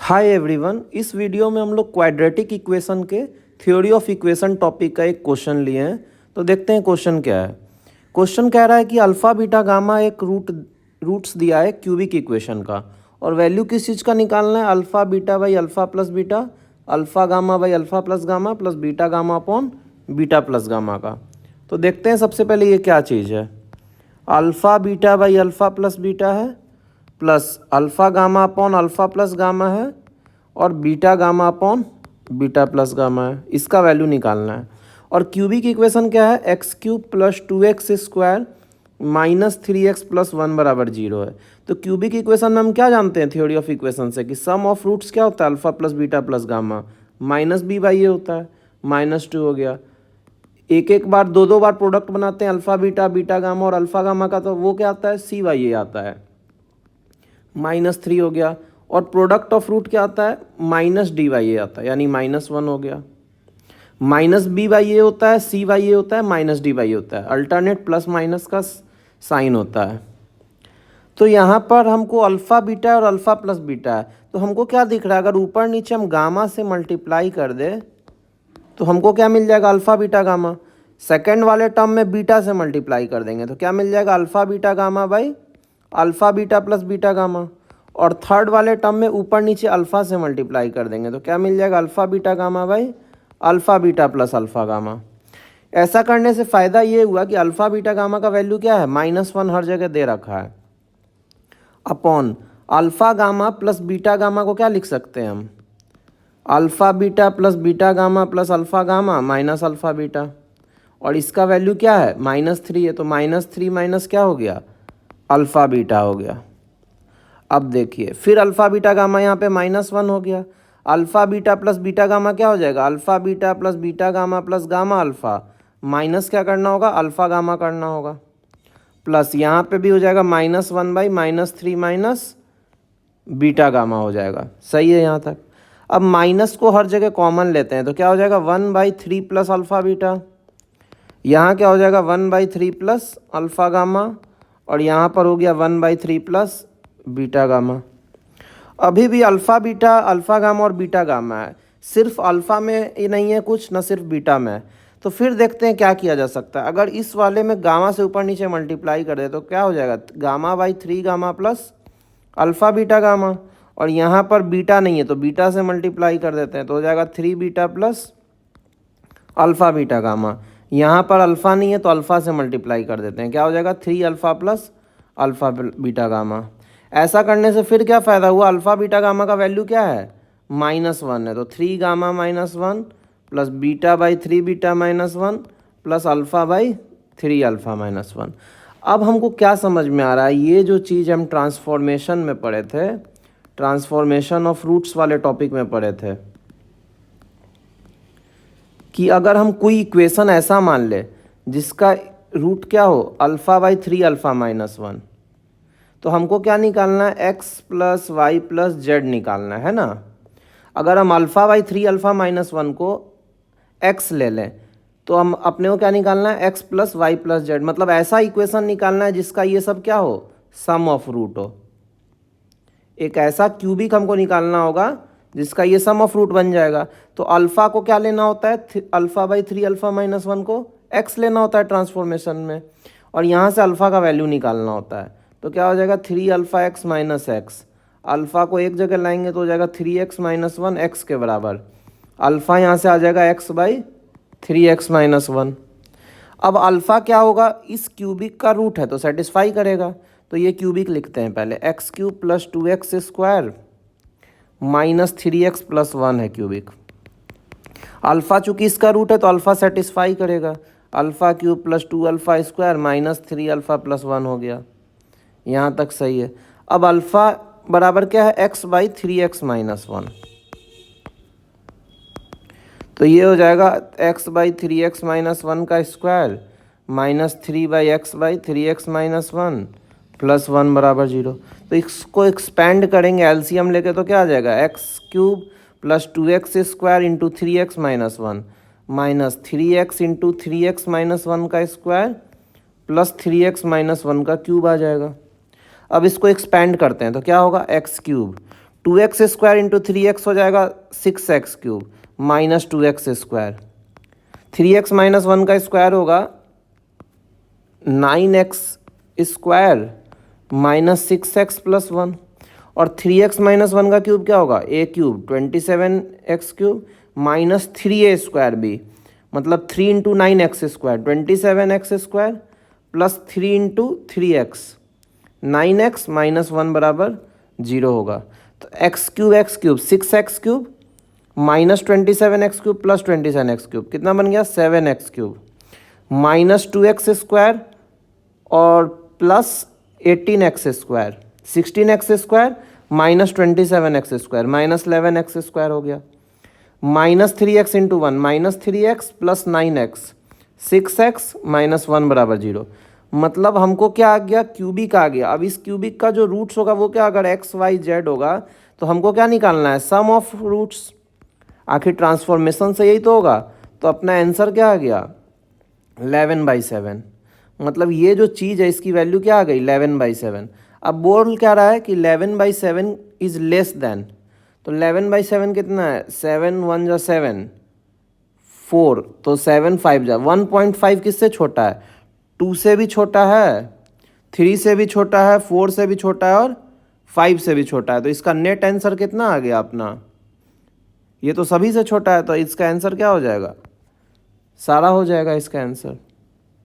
Hi everyone, इस video में हम लोग क्वाड्रेटिक इक्वेशन के थ्योरी ऑफ इक्वेशन टॉपिक का एक क्वेश्चन लिए हैं। तो देखते हैं क्वेश्चन क्या है। क्वेश्चन कह रहा है कि अल्फ़ा बीटा गामा एक रूट्स दिया है क्यूबिक इक्वेशन का, और वैल्यू किस चीज़ का निकालना है? Alpha beta by alpha plus beta, alpha gamma by alpha plus gamma plus beta gamma upon beta plus gamma का। तो देखते हैं सबसे पहले ये क्या चीज़ है। Alpha beta by alpha plus beta है, plus alpha gamma upon alpha plus gamma है, और beta gamma upon beta plus gamma है। इसका वैल्यू निकालना है। और क्यूबिक इक्वेशन क्या है? X cube plus 2x square minus 3x plus 1 बराबर 0 है। तो क्यूबिक इक्वेशन में हम क्या जानते हैं थ्योरी ऑफ इक्वेशन से कि सम ऑफ रूट्स क्या होता है? Alpha plus beta plus gamma minus B by A होता है। -2 हो गया। एक एक बार दो बार प्रोडक्ट बनाते हैं अल्फ़ा बीटा, बीटा गामा और अल्फ़ा गामा का, तो वो क्या आता है? सी बाई ए आता है। -3 हो गया। और प्रोडक्ट ऑफ रूट क्या आता है? माइनस डी बाई ए आता है, यानी -1 हो गया। माइनस बी बाई ए होता है, सी बाई ए होता है, माइनस डी बाई ए होता है। अल्टरनेट प्लस माइनस का साइन होता है। तो यहाँ पर हमको अल्फ़ा बीटा और अल्फ़ा प्लस बीटा है, तो हमको क्या दिख रहा है? अगर ऊपर नीचे हम गामा से मल्टीप्लाई कर दे तो हमको क्या मिल जाएगा? Alpha beta gamma. सेकेंड वाले टर्म में बीटा से मल्टीप्लाई कर देंगे तो क्या मिल जाएगा? Alpha beta gamma by alpha beta plus beta gamma. और थर्ड वाले टर्म में ऊपर नीचे अल्फ़ा से मल्टीप्लाई कर देंगे तो क्या मिल जाएगा? Alpha beta gamma by alpha beta plus alpha gamma. ऐसा करने से फ़ायदा ये हुआ कि अल्फ़ा बीटा गामा का वैल्यू क्या है? -1 हर जगह दे रखा है, upon alpha gamma plus beta gamma को क्या लिख सकते हैं हम? Alpha beta plus beta gamma plus alpha gamma minus alpha beta. और इसका वैल्यू क्या है? -3 है, तो -3 माइनस क्या हो गया? अल्फ़ा बीटा हो गया। अब देखिए फिर अल्फ़ा बीटा गामा यहाँ पे -1 हो गया। Alpha beta plus beta gamma क्या हो जाएगा? Alpha beta plus beta gamma plus gamma alpha, minus क्या करना होगा? अल्फ़ा गामा करना होगा। प्लस यहाँ पे भी हो जाएगा -1 बाई -3 माइनस बीटा गामा हो जाएगा। सही है यहाँ तक? अब माइनस को हर जगह कॉमन लेते हैं तो क्या हो जाएगा? 1/3 प्लस अल्फ़ा बीटा। यहाँ क्या हो जाएगा? 1/3 प्लस अल्फ़ा गामा, और यहाँ पर हो गया 1/3 प्लस बीटा गामा। अभी भी अल्फ़ा बीटा, अल्फ़ा गामा और बीटा गामा है, सिर्फ अल्फ़ा में ही नहीं है कुछ, ना सिर्फ बीटा में है। तो फिर देखते हैं क्या किया जा सकता है। अगर इस वाले में गामा से ऊपर नीचे मल्टीप्लाई कर दे तो क्या हो जाएगा? Gamma by 3 gamma plus alpha beta gamma. और यहाँ पर बीटा नहीं है तो बीटा से मल्टीप्लाई कर देते हैं तो हो जाएगा 3 beta plus alpha beta gamma. यहाँ पर अल्फ़ा नहीं है तो अल्फ़ा से मल्टीप्लाई कर देते हैं, क्या हो जाएगा? 3 alpha plus alpha beta gamma. ऐसा करने से फिर क्या फ़ायदा हुआ? अल्फ़ा बीटा गामा का वैल्यू क्या है? -1 है, तो 3 gamma -1 plus beta by 3 beta -1 plus alpha by 3 alpha -1। अब हमको क्या समझ में आ रहा है? ये जो चीज़ हम ट्रांसफॉर्मेशन में पढ़े थे, ट्रांसफॉर्मेशन ऑफ रूट्स वाले टॉपिक में पढ़े थे, कि अगर हम कोई इक्वेशन ऐसा मान ले जिसका रूट क्या हो? अल्फ़ा बाई 3 अल्फ़ा -1, तो हमको क्या निकालना है? X plus y plus z निकालना है ना। अगर हम अल्फ़ा बाई 3 अल्फ़ा -1 को एक्स ले लें तो हम अपने को क्या निकालना है? X plus y plus z, मतलब ऐसा इक्वेशन निकालना है जिसका ये सब क्या हो? सम ऑफ रूट हो। एक ऐसा क्यूबिक हमको निकालना होगा जिसका ये सम ऑफ रूट बन जाएगा। तो अल्फ़ा को क्या लेना होता है? अल्फ़ा बाई 3 अल्फ़ा -1 को एक्स लेना होता है ट्रांसफॉर्मेशन में, और यहाँ से अल्फ़ा का वैल्यू निकालना होता है। तो क्या हो जाएगा? 3 alpha x minus x. Alpha को एक जगह लाएंगे तो हो जाएगा 3x - 1 एक्स के बराबर। अल्फ़ा यहाँ से आ जाएगा x बाई 3x - 1। अब अल्फ़ा क्या होगा? इस क्यूबिक का रूट है तो सेटिस्फाई करेगा, तो ये क्यूबिक लिखते हैं पहले। x³ plus 2x square minus 3x plus 1 है क्यूबिक। अल्फ़ा चूँकि इसका रूट है तो अल्फ़ा सेटिस्फाई करेगा। α³ plus 2 alpha square minus 3 alpha plus 1 हो गया। यहाँ तक सही है। अब अल्फ़ा बराबर क्या है? x by 3x - 1। तो ये हो जाएगा x बाई 3x - 1 का square minus 3 by x by 3x - 1 plus 1 बराबर 0। तो इसको एक्सपेंड करेंगे एलसीएम लेके तो क्या आ जाएगा? x³ plus 2x square into 3x - 1 minus 3x into 3x - 1 का स्क्वायर प्लस 3x - 1 का क्यूब आ जाएगा। अब इसको एक्सपेंड करते हैं तो क्या होगा? x³ 2x square into 3x हो जाएगा 6x cube minus 2x square. 3x minus 1 का स्क्वायर होगा 9x square minus 6x plus 1, और 3x माइनस 1 का क्यूब क्या होगा a cube 27x cube minus 3a square भी, मतलब 3 into 9x square 27x square plus 3 into 3x 9x minus 1 बराबर 0 होगा। तो x cube 6x cube minus 27x cube plus 27x cube कितना बन गया 7x cube minus 2x square और plus 18x square 16x square minus 27x square minus 11x square हो गया, minus 3x into 1 minus 3x plus 9x 6x minus 1 बराबर 0। मतलब हमको क्या आ गया क्यूबिक आ गया। अब इस क्यूबिक का जो रूट्स होगा वो क्या, अगर x y z होगा तो हमको क्या निकालना है सम ऑफ रूट्स। आखिर ट्रांसफॉर्मेशन से यही तो होगा। तो अपना आंसर क्या आ गया 11/7। मतलब ये जो चीज़ है इसकी वैल्यू क्या आ गई 11/7। अब बोल क्या रहा है कि 11/7 इज लेस देन, तो 11/7 कितना है 7 1 जा 7 4, तो 7 5 जा 1.5 किससे छोटा है 2 से भी छोटा है 3 से भी छोटा है 4 से भी छोटा है और 5 से भी छोटा है। तो इसका नेट आंसर कितना आ गया अपना, ये तो सभी से छोटा है, तो इसका आंसर क्या हो जाएगा सारा हो जाएगा इसका आंसर।